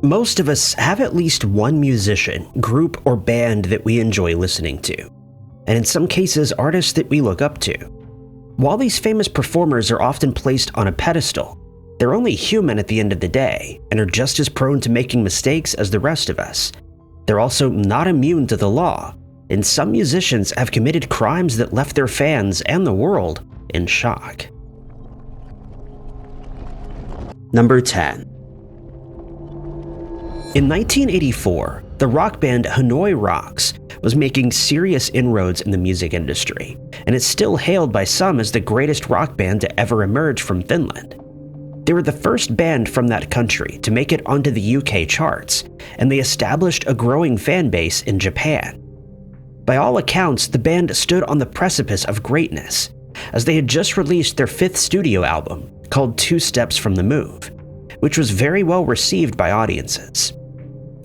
Most of us have at least one musician, group, or band that we enjoy listening to, and in some cases, artists that we look up to. While these famous performers are often placed on a pedestal, they're only human at the end of the day and are just as prone to making mistakes as the rest of us. They're also not immune to the law, and some musicians have committed crimes that left their fans and the world in shock. Number 10. In 1984, the rock band Hanoi Rocks was making serious inroads in the music industry, and is still hailed by some as the greatest rock band to ever emerge from Finland. They were the first band from that country to make it onto the UK charts, and they established a growing fan base in Japan. By all accounts, the band stood on the precipice of greatness, as they had just released their 5th studio album, called 2 Steps from the Move, which was very well received by audiences.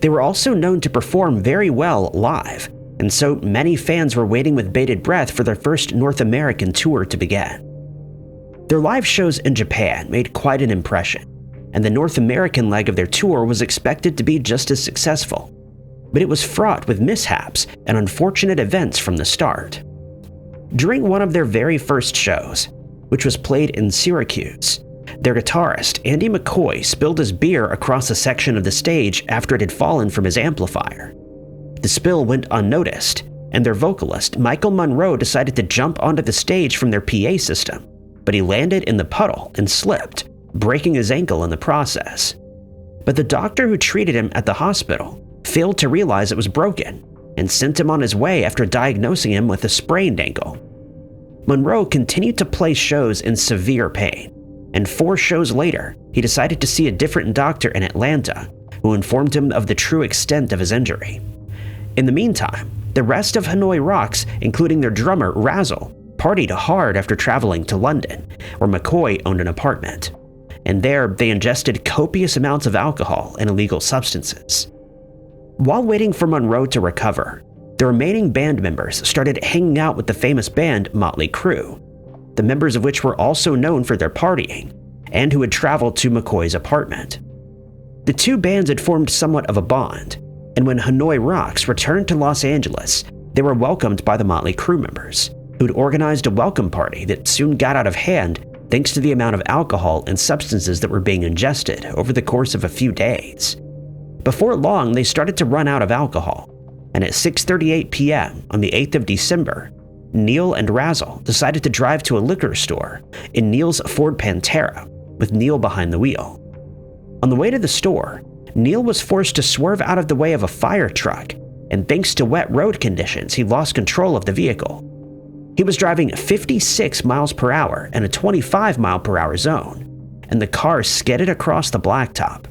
They were also known to perform very well live, and so many fans were waiting with bated breath for their first North American tour to begin. Their live shows in Japan made quite an impression, and the North American leg of their tour was expected to be just as successful, but it was fraught with mishaps and unfortunate events from the start. During one of their very first shows, which was played in Syracuse, their guitarist, Andy McCoy, spilled his beer across a section of the stage after it had fallen from his amplifier. The spill went unnoticed, and their vocalist, Michael Monroe, decided to jump onto the stage from their PA system, but he landed in the puddle and slipped, breaking his ankle in the process. But the doctor who treated him at the hospital failed to realize it was broken and sent him on his way after diagnosing him with a sprained ankle. Monroe continued to play shows in severe pain, and 4 shows later, he decided to see a different doctor in Atlanta, who informed him of the true extent of his injury. In the meantime, the rest of Hanoi Rocks, including their drummer Razzle, partied hard after traveling to London, where McCoy owned an apartment, and there they ingested copious amounts of alcohol and illegal substances. While waiting for Monroe to recover, the remaining band members started hanging out with the famous band Motley Crue, the members of which were also known for their partying, and who had traveled to McCoy's apartment. The 2 bands had formed somewhat of a bond, and when Hanoi Rocks returned to Los Angeles, they were welcomed by the Motley Crue members, who'd organized a welcome party that soon got out of hand thanks to the amount of alcohol and substances that were being ingested over the course of a few days. Before long, they started to run out of alcohol, and at 6:38 p.m. on the 8th of December, Neil and Razzle decided to drive to a liquor store in Neil's Ford Pantera, with Neil behind the wheel. On the way to the store, Neil was forced to swerve out of the way of a fire truck, and thanks to wet road conditions, he lost control of the vehicle. He was driving 56 miles per hour in a 25 mile per hour zone, and the car skidded across the blacktop.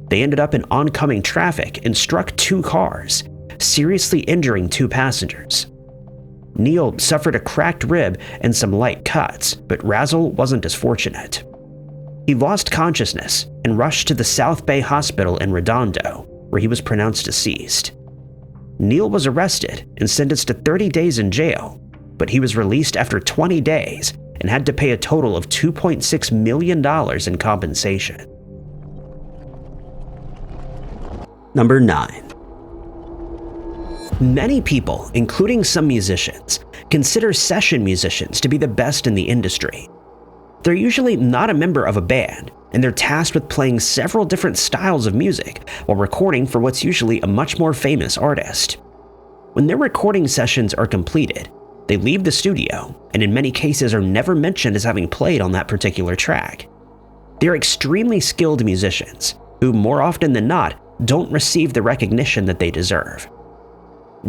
They ended up in oncoming traffic and struck 2 cars, seriously injuring 2 passengers. Neil suffered a cracked rib and some light cuts, but Razzle wasn't as fortunate. He lost consciousness and rushed to the South Bay Hospital in Redondo, where he was pronounced deceased. Neil was arrested and sentenced to 30 days in jail, but he was released after 20 days and had to pay a total of $2.6 million in compensation. Number 9. Many people, including some musicians, consider session musicians to be the best in the industry. They're usually not a member of a band, and they're tasked with playing several different styles of music while recording for what's usually a much more famous artist. When their recording sessions are completed, they leave the studio, and in many cases are never mentioned as having played on that particular track. They're extremely skilled musicians, who more often than not don't receive the recognition that they deserve.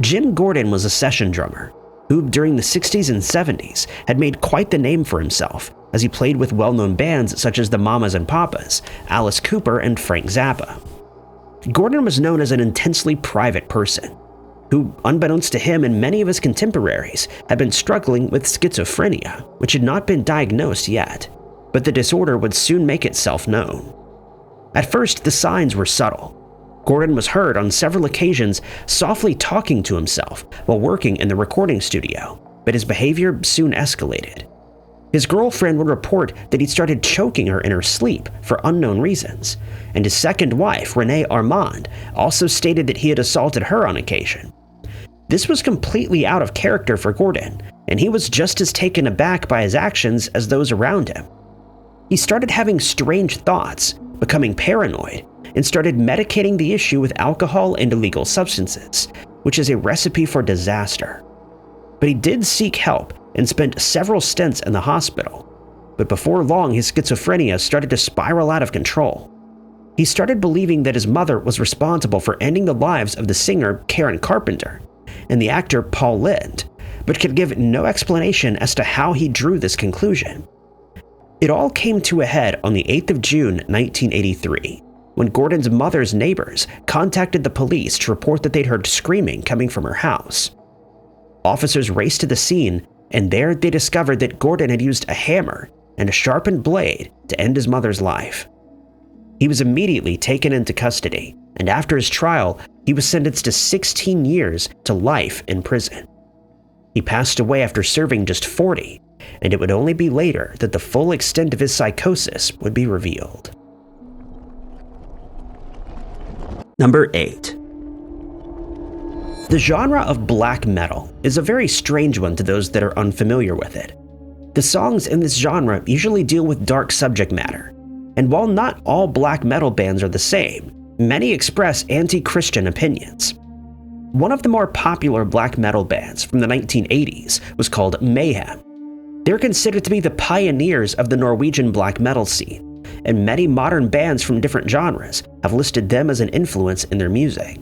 Jim Gordon was a session drummer, who during the 60s and 70s had made quite the name for himself as he played with well-known bands such as the Mamas and Papas, Alice Cooper, and Frank Zappa. Gordon was known as an intensely private person, who, unbeknownst to him and many of his contemporaries, had been struggling with schizophrenia, which had not been diagnosed yet, but the disorder would soon make itself known. At first, the signs were subtle. Gordon was heard on several occasions softly talking to himself while working in the recording studio, but his behavior soon escalated. His girlfriend would report that he'd started choking her in her sleep for unknown reasons, and his second wife, Renee Armand, also stated that he had assaulted her on occasion. This was completely out of character for Gordon, and he was just as taken aback by his actions as those around him. He started having strange thoughts, becoming paranoid, and started medicating the issue with alcohol and illegal substances, which is a recipe for disaster. But he did seek help and spent several stints in the hospital. But before long, his schizophrenia started to spiral out of control. He started believing that his mother was responsible for ending the lives of the singer Karen Carpenter and the actor Paul Lynde, but could give no explanation as to how he drew this conclusion. It all came to a head on the 8th of June, 1983, when Gordon's mother's neighbors contacted the police to report that they'd heard screaming coming from her house. Officers raced to the scene, and there they discovered that Gordon had used a hammer and a sharpened blade to end his mother's life. He was immediately taken into custody, and after his trial, he was sentenced to 16 years to life in prison. He passed away after serving just 40, and it would only be later that the full extent of his psychosis would be revealed. Number 8. The genre of black metal is a very strange one to those that are unfamiliar with it. The songs in this genre usually deal with dark subject matter, and while not all black metal bands are the same, many express anti-Christian opinions. One of the more popular black metal bands from the 1980s was called Mayhem. They're considered to be the pioneers of the Norwegian black metal scene, and many modern bands from different genres have listed them as an influence in their music.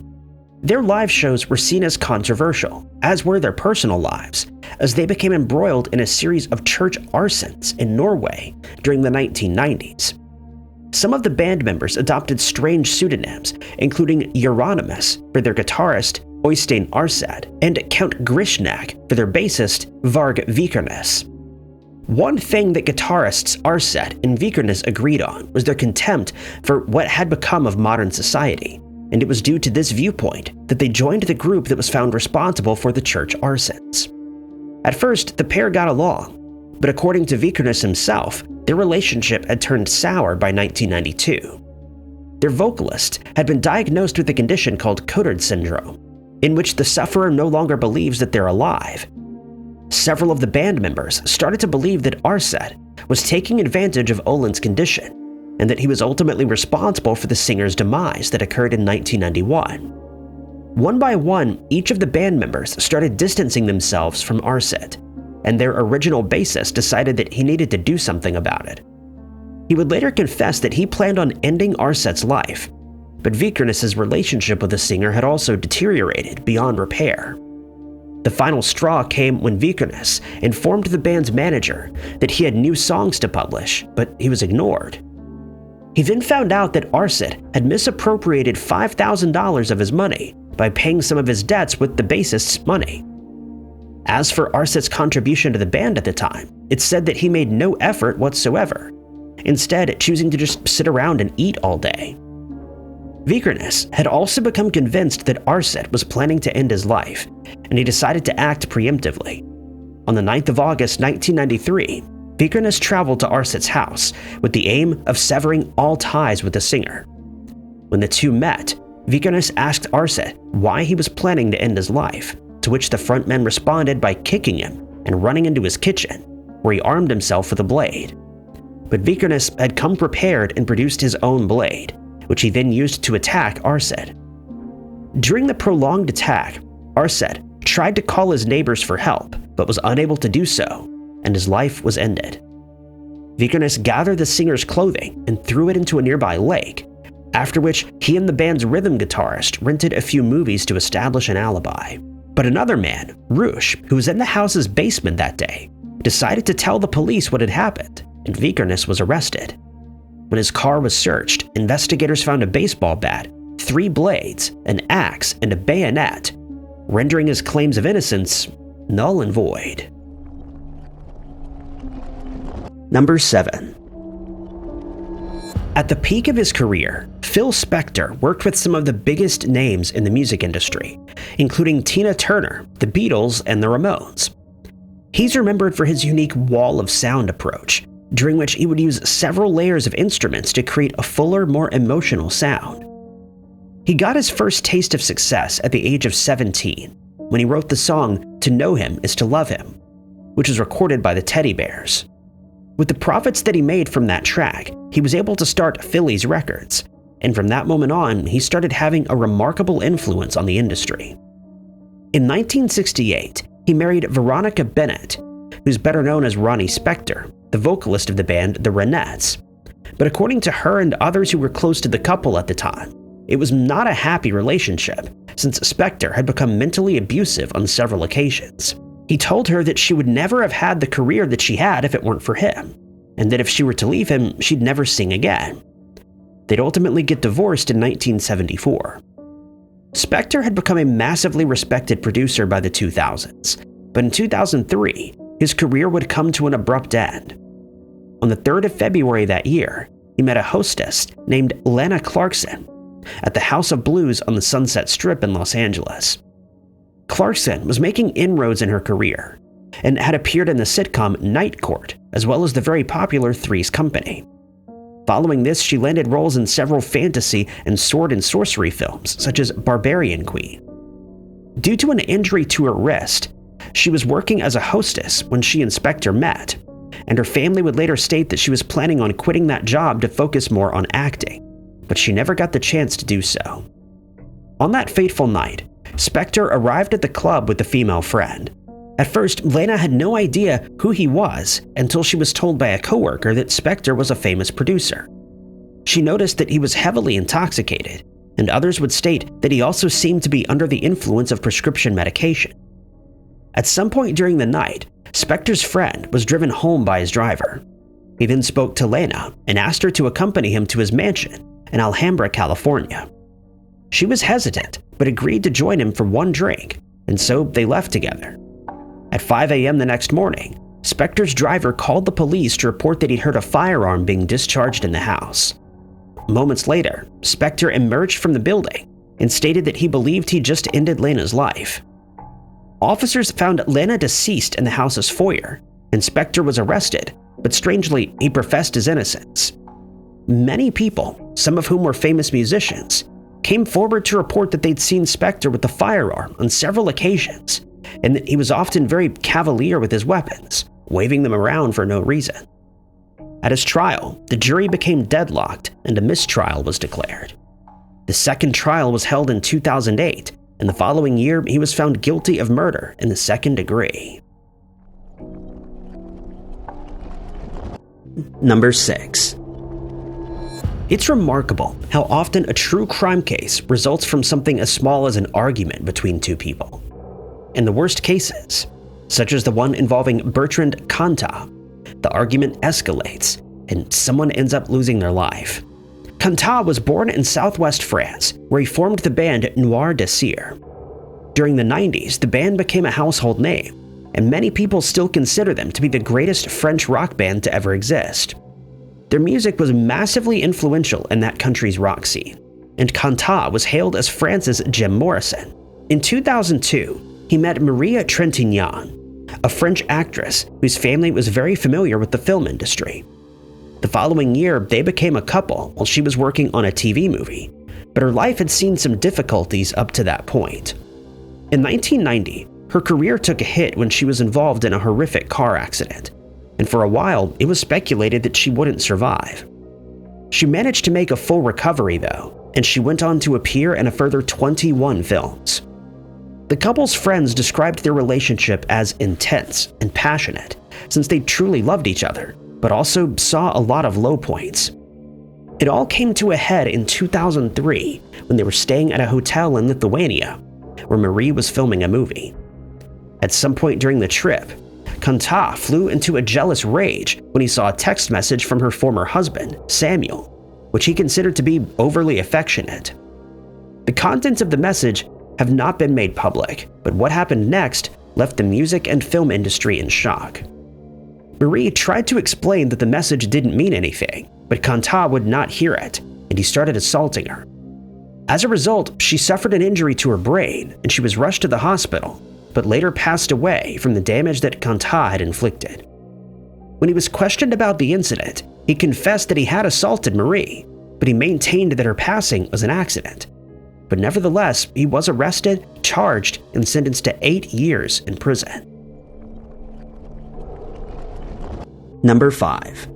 Their live shows were seen as controversial, as were their personal lives, as they became embroiled in a series of church arsons in Norway during the 1990s. Some of the band members adopted strange pseudonyms, including Euronymous for their guitarist Øystein Arseth and Count Grishnak for their bassist Varg Vikernes. One thing that guitarists Arseth and Vikernes agreed on was their contempt for what had become of modern society, and it was due to this viewpoint that they joined the group that was found responsible for the church arsons. At first, the pair got along, but according to Vikernes himself, their relationship had turned sour by 1992. Their vocalist had been diagnosed with a condition called Cotard syndrome, in which the sufferer no longer believes that they're alive. Several of the band members started to believe that Arseth was taking advantage of Olin's condition, and that he was ultimately responsible for the singer's demise that occurred in 1991. One by one, each of the band members started distancing themselves from Arseth, and their original bassist decided that he needed to do something about it. He would later confess that he planned on ending Arseth's life, but Vikernes' relationship with the singer had also deteriorated beyond repair. The final straw came when Vikernes informed the band's manager that he had new songs to publish, but he was ignored. He then found out that Arseth had misappropriated $5,000 of his money by paying some of his debts with the bassist's money. As for Arseth's contribution to the band at the time, it's said that he made no effort whatsoever, instead choosing to just sit around and eat all day. Vikernes had also become convinced that Arseth was planning to end his life, and he decided to act preemptively. On the 9th of August 1993, Vikernes traveled to Arseth's house with the aim of severing all ties with the singer. When the two met, Vikernes asked Arseth why he was planning to end his life, to which the frontman responded by kicking him and running into his kitchen, where he armed himself with a blade. But Vikernes had come prepared and produced his own blade, which he then used to attack Arseth. During the prolonged attack, Arseth tried to call his neighbors for help, but was unable to do so, and his life was ended. Vikernes gathered the singer's clothing and threw it into a nearby lake, after which he and the band's rhythm guitarist rented a few movies to establish an alibi. But another man, Rush, who was in the house's basement that day, decided to tell the police what had happened, and Vikernes was arrested. When his car was searched, investigators found a baseball bat, 3 blades, an axe, and a bayonet, rendering his claims of innocence null and void. Number 7. At the peak of his career, Phil Spector worked with some of the biggest names in the music industry, including Tina Turner, the Beatles, and the Ramones. He's remembered for his unique wall of sound approach, during which he would use several layers of instruments to create a fuller, more emotional sound. He got his first taste of success at the age of 17, when he wrote the song "To Know Him Is to Love Him," which was recorded by the Teddy Bears. With the profits that he made from that track, he was able to start Phillies Records, and from that moment on, he started having a remarkable influence on the industry. In 1968, he married Veronica Bennett, who's better known as Ronnie Spector, the vocalist of the band The Ronettes. But according to her and others who were close to the couple at the time, it was not a happy relationship, since Spector had become mentally abusive on several occasions. He told her that she would never have had the career that she had if it weren't for him, and that if she were to leave him, she'd never sing again. They'd ultimately get divorced in 1974. Spector had become a massively respected producer by the 2000s, but in 2003, his career would come to an abrupt end. On the 3rd of February that year, he met a hostess named Lana Clarkson at the House of Blues on the Sunset Strip in Los Angeles. Clarkson was making inroads in her career and had appeared in the sitcom Night Court, as well as the very popular Three's Company. Following this, she landed roles in several fantasy and sword and sorcery films, such as Barbarian Queen. Due to an injury to her wrist, she was working as a hostess when she and Spector met, and her family would later state that she was planning on quitting that job to focus more on acting, but she never got the chance to do so. On that fateful night, Spector arrived at the club with a female friend. At first, Lana had no idea who he was until she was told by a coworker that Spector was a famous producer. She noticed that he was heavily intoxicated, and others would state that he also seemed to be under the influence of prescription medication. At some point during the night, Spector's friend was driven home by his driver. He then spoke to Lana and asked her to accompany him to his mansion in Alhambra, California. She was hesitant, but agreed to join him for one drink, and so they left together. At 5 a.m. the next morning, Spector's driver called the police to report that he'd heard a firearm being discharged in the house. Moments later, Spector emerged from the building and stated that he believed he just ended Lana's life. Officers found Lana deceased in the house's foyer, and Spector was arrested, but strangely, he professed his innocence. Many people, some of whom were famous musicians, came forward to report that they'd seen Spector with the firearm on several occasions, and that he was often very cavalier with his weapons, waving them around for no reason. At his trial, the jury became deadlocked and a mistrial was declared. The second trial was held in 2008, and the following year he was found guilty of murder in the second degree. Number 6. It's remarkable how often a true crime case results from something as small as an argument between two people. In the worst cases, such as the one involving Bertrand Cantat, the argument escalates and someone ends up losing their life. Cantat was born in southwest France, where he formed the band Noir Désir. During the 90s, the band became a household name, and many people still consider them to be the greatest French rock band to ever exist. Their music was massively influential in that country's rock scene, and Cantat was hailed as France's Jim Morrison. In 2002, he met Maria Trintignant, a French actress whose family was very familiar with the film industry. The following year, they became a couple while she was working on a TV movie, but her life had seen some difficulties up to that point. In 1990, her career took a hit when she was involved in a horrific car accident, and for a while, it was speculated that she wouldn't survive. She managed to make a full recovery though, and she went on to appear in a further 21 films. The couple's friends described their relationship as intense and passionate, since they truly loved each other, but also saw a lot of low points. It all came to a head in 2003 when they were staying at a hotel in Lithuania, where Marie was filming a movie. At some point during the trip, Cantat flew into a jealous rage when he saw a text message from her former husband, Samuel, which he considered to be overly affectionate. The contents of the message have not been made public, but what happened next left the music and film industry in shock. Marie tried to explain that the message didn't mean anything, but Cantat would not hear it, and he started assaulting her. As a result, she suffered an injury to her brain, and she was rushed to the hospital, but later passed away from the damage that Kanta had inflicted. When he was questioned about the incident, he confessed that he had assaulted Marie, but he maintained that her passing was an accident. But nevertheless, he was arrested, charged, and sentenced to 8 years in prison. Number 5.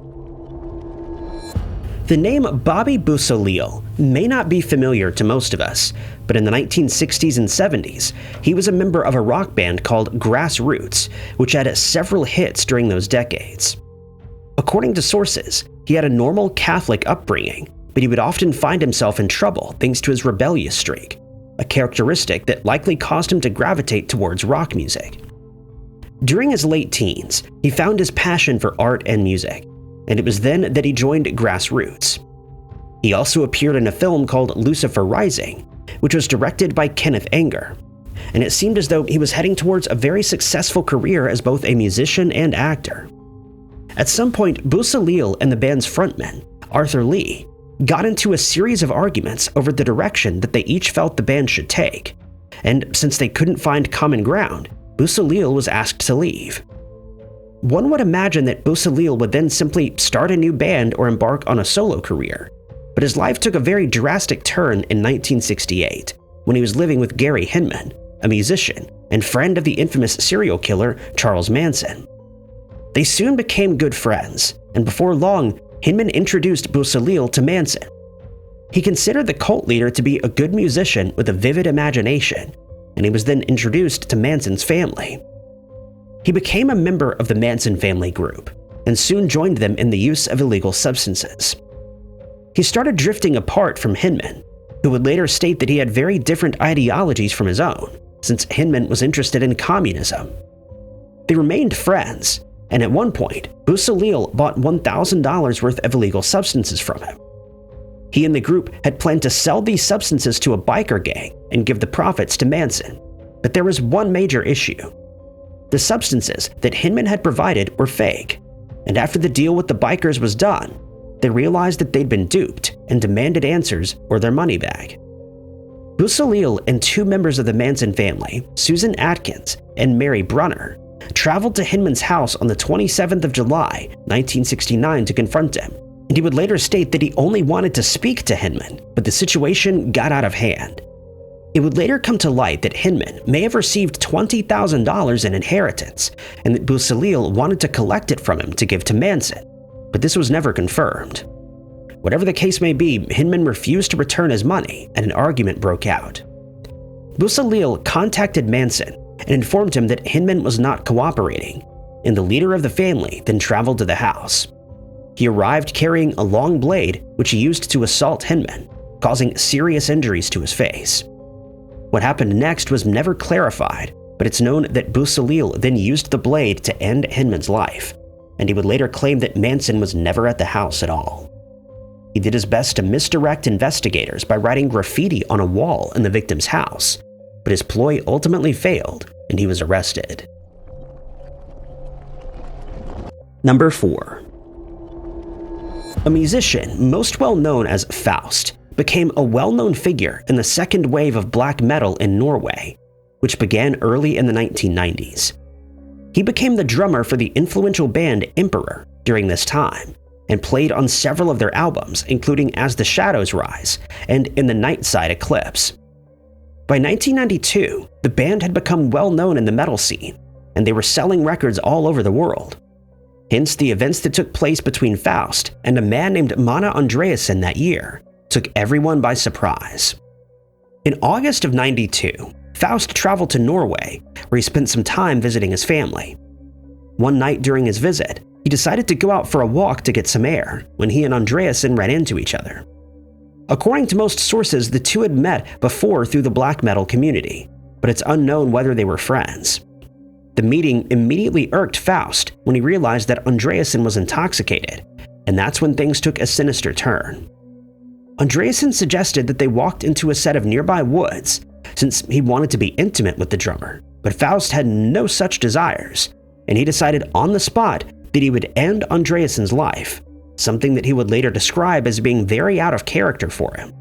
The name Bobby Beausoleil may not be familiar to most of us, but in the 1960s and 70s, he was a member of a rock band called Grassroots, which had several hits during those decades. According to sources, he had a normal Catholic upbringing, but he would often find himself in trouble thanks to his rebellious streak, a characteristic that likely caused him to gravitate towards rock music. During his late teens, he found his passion for art and music, and it was then that he joined Grassroots. He also appeared in a film called Lucifer Rising, which was directed by Kenneth Anger, and it seemed as though he was heading towards a very successful career as both a musician and actor. At some point, Beausoleil and the band's frontman, Arthur Lee, got into a series of arguments over the direction that they each felt the band should take, and since they couldn't find common ground, Beausoleil was asked to leave. One would imagine that Beausoleil would then simply start a new band or embark on a solo career, but his life took a very drastic turn in 1968, when he was living with Gary Hinman, a musician and friend of the infamous serial killer Charles Manson. They soon became good friends, and before long, Hinman introduced Beausoleil to Manson. He considered the cult leader to be a good musician with a vivid imagination, and he was then introduced to Manson's family. He became a member of the Manson family group, and soon joined them in the use of illegal substances. He started drifting apart from Hinman, who would later state that he had very different ideologies from his own, since Hinman was interested in communism. They remained friends, and at one point, Beausoleil bought $1,000 worth of illegal substances from him. He and the group had planned to sell these substances to a biker gang and give the profits to Manson, but there was one major issue. The substances that Hinman had provided were fake, and after the deal with the bikers was done, they realized that they'd been duped and demanded answers or their money back. Beausoleil and 2 members of the Manson family, Susan Atkins and Mary Brunner, traveled to Hinman's house on the 27th of July, 1969 to confront him, and he would later state that he only wanted to speak to Hinman, but the situation got out of hand. It would later come to light that Hinman may have received $20,000 in inheritance, and that Beausoleil wanted to collect it from him to give to Manson, but this was never confirmed. Whatever the case may be, Hinman refused to return his money, and an argument broke out. Beausoleil contacted Manson and informed him that Hinman was not cooperating, and the leader of the family then traveled to the house. He arrived carrying a long blade which he used to assault Hinman, causing serious injuries to his face. What happened next was never clarified, but it's known that Beausoleil then used the blade to end Hinman's life, and he would later claim that Manson was never at the house at all. He did his best to misdirect investigators by writing graffiti on a wall in the victim's house, but his ploy ultimately failed and he was arrested. Number 4. A musician most well known as Faust became a well-known figure in the second wave of black metal in Norway, which began early in the 1990s. He became the drummer for the influential band Emperor during this time, and played on several of their albums, including As the Shadows Rise and In the Nightside Eclipse. By 1992, the band had become well known in the metal scene, and they were selling records all over the world. Hence, the events that took place between Faust and a man named Mana Andreasen that year took everyone by surprise. In August of '92, Faust traveled to Norway, where he spent some time visiting his family. One night during his visit, he decided to go out for a walk to get some air when he and Andreasen ran into each other. According to most sources, the two had met before through the black metal community, but it's unknown whether they were friends. The meeting immediately irked Faust when he realized that Andreasen was intoxicated, and that's when things took a sinister turn. Andreasen suggested that they walked into a set of nearby woods, since he wanted to be intimate with the drummer, but Faust had no such desires, and he decided on the spot that he would end Andreasen's life, something that he would later describe as being very out of character for him.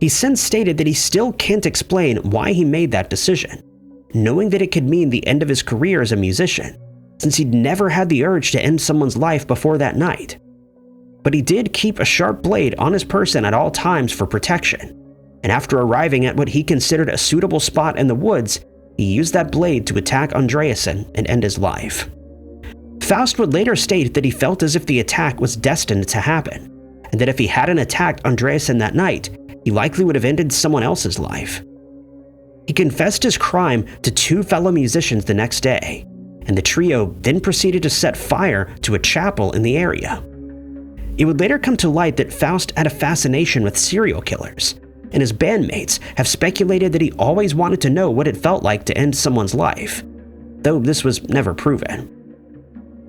He since stated that he still can't explain why he made that decision, knowing that it could mean the end of his career as a musician, since he'd never had the urge to end someone's life before that night. But he did keep a sharp blade on his person at all times for protection, and after arriving at what he considered a suitable spot in the woods, he used that blade to attack Andreasen and end his life. Faust would later state that he felt as if the attack was destined to happen, and that if he hadn't attacked Andreasen that night, he likely would have ended someone else's life. He confessed his crime to 2 fellow musicians the next day, and the trio then proceeded to set fire to a chapel in the area. It would later come to light that Faust had a fascination with serial killers, and his bandmates have speculated that he always wanted to know what it felt like to end someone's life, though this was never proven.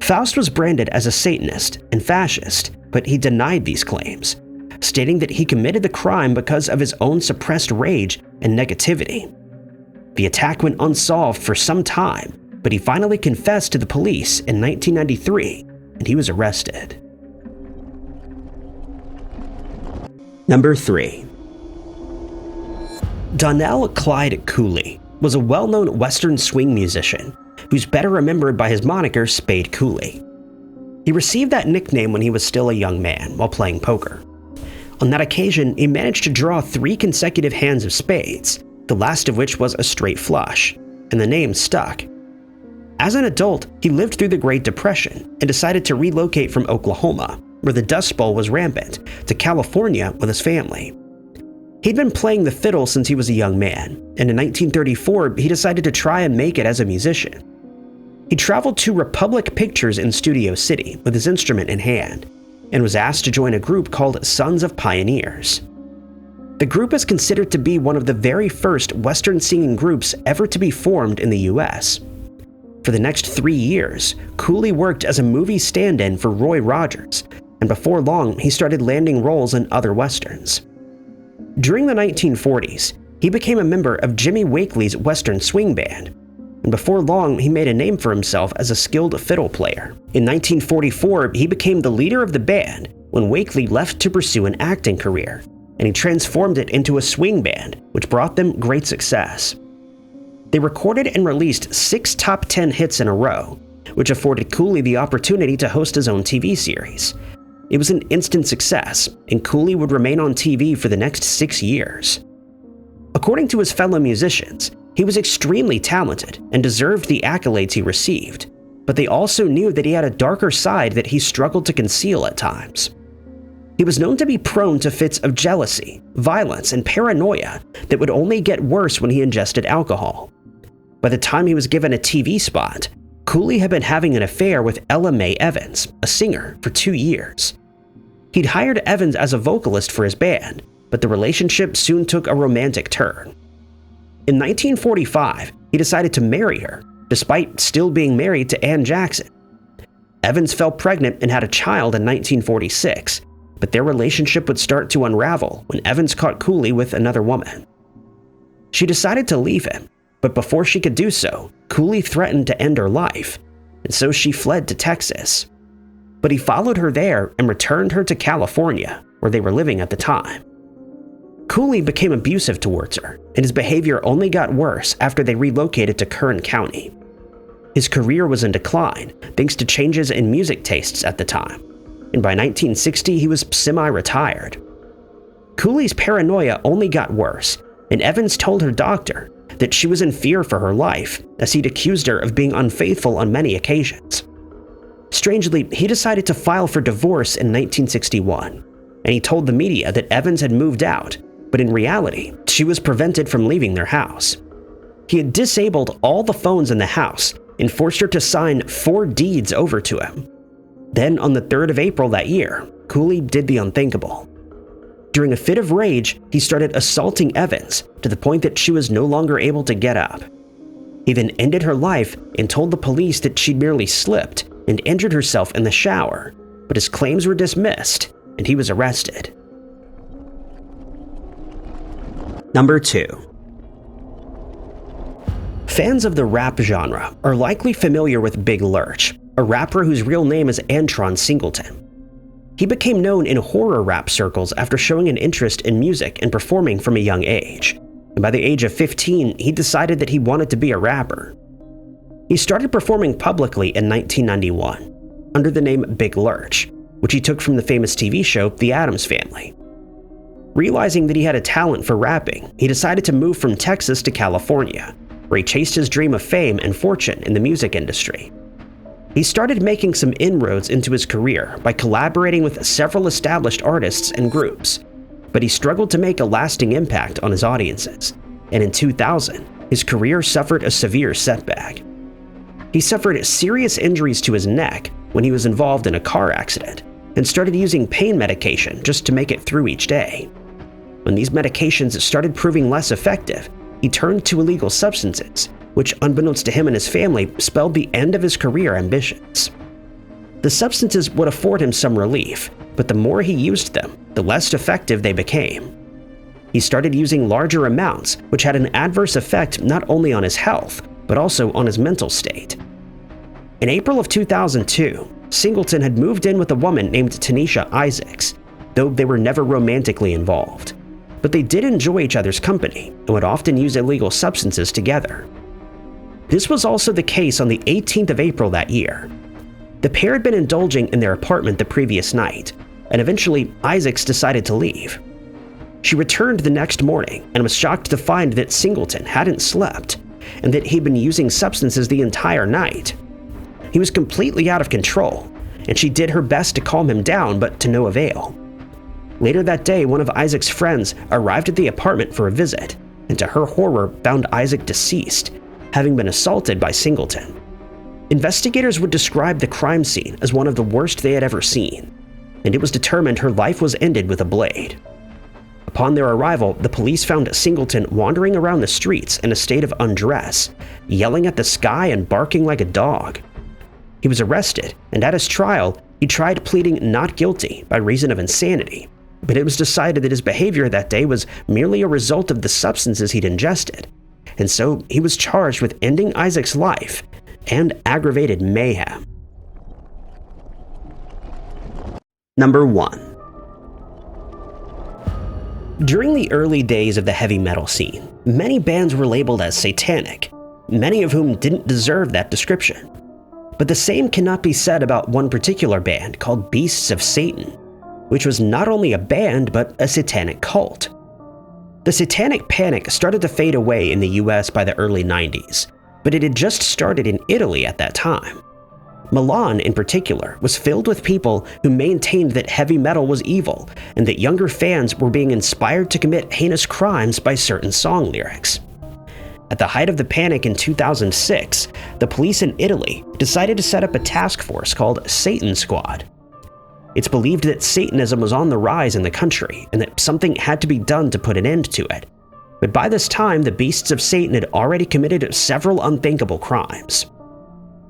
Faust was branded as a Satanist and fascist, but he denied these claims, stating that he committed the crime because of his own suppressed rage and negativity. The attack went unsolved for some time, but he finally confessed to the police in 1993, and he was arrested. Number 3. Donnell Clyde Cooley was a well-known Western swing musician who's better remembered by his moniker Spade Cooley. He received that nickname when he was still a young man while playing poker. On that occasion, he managed to draw 3 consecutive hands of spades, the last of which was a straight flush, and the name stuck. As an adult, he lived through the Great Depression and decided to relocate from Oklahoma, where the Dust Bowl was rampant, to California with his family. He'd been playing the fiddle since he was a young man, and in 1934 he decided to try and make it as a musician. He traveled to Republic Pictures in Studio City with his instrument in hand, and was asked to join a group called Sons of Pioneers. The group is considered to be one of the very first Western singing groups ever to be formed in the US. For the next 3 years, Cooley worked as a movie stand-in for Roy Rogers, and before long he started landing roles in other westerns. During the 1940s, he became a member of Jimmy Wakely's Western Swing Band, and before long he made a name for himself as a skilled fiddle player. In 1944, he became the leader of the band when Wakely left to pursue an acting career, and he transformed it into a swing band, which brought them great success. They recorded and released 6 top 10 hits in a row, which afforded Cooley the opportunity to host his own TV series. It was an instant success, and Cooley would remain on TV for the next 6 years. According to his fellow musicians, he was extremely talented and deserved the accolades he received, but they also knew that he had a darker side that he struggled to conceal at times. He was known to be prone to fits of jealousy, violence, and paranoia that would only get worse when he ingested alcohol. By the time he was given a TV spot, Cooley had been having an affair with Ella Mae Evans, a singer, for 2 years. He'd hired Evans as a vocalist for his band, but the relationship soon took a romantic turn. In 1945, he decided to marry her, despite still being married to Ann Jackson. Evans fell pregnant and had a child in 1946, but their relationship would start to unravel when Evans caught Cooley with another woman. She decided to leave him, but before she could do so, Cooley threatened to end her life, and so she fled to Texas. But he followed her there and returned her to California, where they were living at the time. Cooley became abusive towards her, and his behavior only got worse after they relocated to Kern County. His career was in decline thanks to changes in music tastes at the time, and by 1960 he was semi-retired. Cooley's paranoia only got worse, and Evans told her doctor that she was in fear for her life, as he'd accused her of being unfaithful on many occasions. Strangely, he decided to file for divorce in 1961, and he told the media that Evans had moved out, but in reality, she was prevented from leaving their house. He had disabled all the phones in the house and forced her to sign 4 deeds over to him. Then, on the 3rd of April that year, Cooley did the unthinkable. During a fit of rage, he started assaulting Evans to the point that she was no longer able to get up. He then ended her life and told the police that she'd merely slipped and injured herself in the shower, but his claims were dismissed and he was arrested. Number 2. Fans of the rap genre are likely familiar with Big Lurch, a rapper whose real name is Antron Singleton. He became known in horror rap circles after showing an interest in music and performing from a young age, and by the age of 15, he decided that he wanted to be a rapper. He started performing publicly in 1991 under the name Big Lurch, which he took from the famous TV show The Addams Family. Realizing that he had a talent for rapping, he decided to move from Texas to California, where he chased his dream of fame and fortune in the music industry. He started making some inroads into his career by collaborating with several established artists and groups, but he struggled to make a lasting impact on his audiences, and in 2000, his career suffered a severe setback. He suffered serious injuries to his neck when he was involved in a car accident, and started using pain medication just to make it through each day. When these medications started proving less effective, he turned to illegal substances, which, unbeknownst to him and his family, spelled the end of his career ambitions. The substances would afford him some relief, but the more he used them, the less effective they became. He started using larger amounts, which had an adverse effect not only on his health, but also on his mental state. In April of 2002, Singleton had moved in with a woman named Tanisha Isaacs, though they were never romantically involved. But they did enjoy each other's company and would often use illegal substances together. This was also the case on the 18th of April that year. The pair had been indulging in their apartment the previous night, and eventually Isaacs decided to leave. She returned the next morning and was shocked to find that Singleton hadn't slept, and that he'd been using substances the entire night. He was completely out of control, and she did her best to calm him down, but to no avail. Later that day, one of Isaac's friends arrived at the apartment for a visit, and to her horror found Isaac deceased, having been assaulted by Singleton. Investigators would describe the crime scene as one of the worst they had ever seen, and it was determined her life was ended with a blade. Upon their arrival, the police found Singleton wandering around the streets in a state of undress, yelling at the sky and barking like a dog. He was arrested, and at his trial, he tried pleading not guilty by reason of insanity, but it was decided that his behavior that day was merely a result of the substances he'd ingested, and so he was charged with ending Isaac's life and aggravated mayhem. Number 1. During the early days of the heavy metal scene, many bands were labeled as satanic, many of whom didn't deserve that description. But the same cannot be said about one particular band called Beasts of Satan, which was not only a band but a satanic cult. The satanic panic started to fade away in the US by the early 90s, but it had just started in Italy at that time. Milan, in particular, was filled with people who maintained that heavy metal was evil and that younger fans were being inspired to commit heinous crimes by certain song lyrics. At the height of the panic in 2006, the police in Italy decided to set up a task force called Satan Squad. It's believed that Satanism was on the rise in the country and that something had to be done to put an end to it. But by this time, the Beasts of Satan had already committed several unthinkable crimes.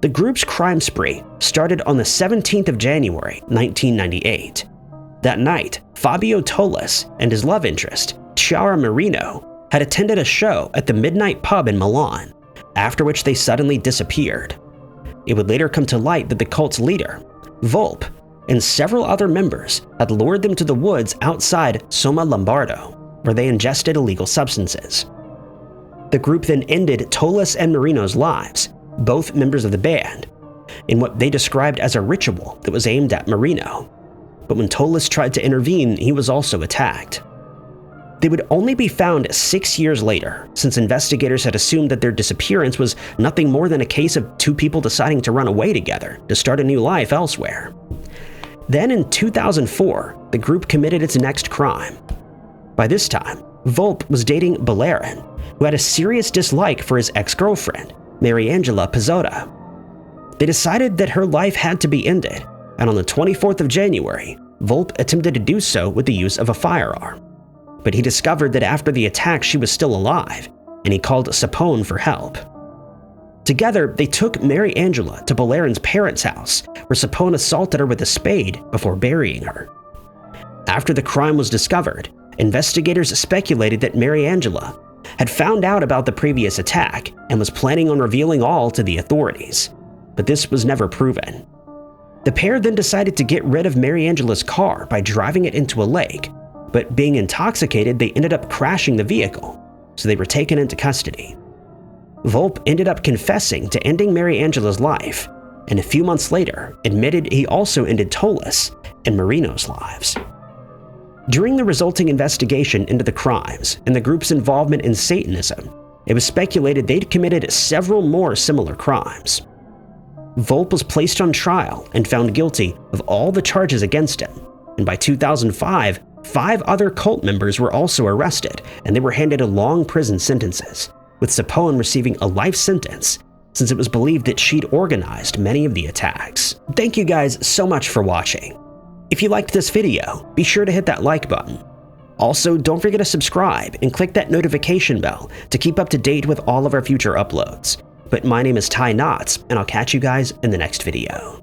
The group's crime spree started on the 17th of January, 1998. That night, Fabio Tolis and his love interest, Chiara Marino, had attended a show at the Midnight Pub in Milan, after which they suddenly disappeared. It would later come to light that the cult's leader, Volpe, and several other members had lured them to the woods outside Somma Lombardo, where they ingested illegal substances. The group then ended Tolis and Marino's lives, both members of the band, in what they described as a ritual that was aimed at Marino. But when Tolis tried to intervene, he was also attacked. They would only be found 6 years later, since investigators had assumed that their disappearance was nothing more than a case of two people deciding to run away together to start a new life elsewhere. Then in 2004, the group committed its next crime. By this time, Volpe was dating Ballerin, who had a serious dislike for his ex-girlfriend, Mariangela Pizzotta. They decided that her life had to be ended, and on the 24th of January, Volpe attempted to do so with the use of a firearm. But he discovered that after the attack she was still alive, and he called Sapone for help. Together, they took Mariangela to Ballerin's parents' house, where Sapone assaulted her with a spade before burying her. After the crime was discovered, investigators speculated that Mariangela had found out about the previous attack and was planning on revealing all to the authorities, but this was never proven. The pair then decided to get rid of Mariangela's car by driving it into a lake, but being intoxicated, they ended up crashing the vehicle, so they were taken into custody. Volpe ended up confessing to ending Mary Angela's life, and a few months later admitted he also ended Tolis and Marino's lives. During the resulting investigation into the crimes and the group's involvement in Satanism, it was speculated they'd committed several more similar crimes. Volpe was placed on trial and found guilty of all the charges against him, and by 2005, 5 other cult members were also arrested, and they were handed long prison sentences, with Sapone receiving a life sentence since it was believed that she'd organized many of the attacks. Thank you guys so much for watching. If you liked this video, be sure to hit that like button. Also, don't forget to subscribe and click that notification bell to keep up to date with all of our future uploads. But my name is Ty Knotts, and I'll catch you guys in the next video.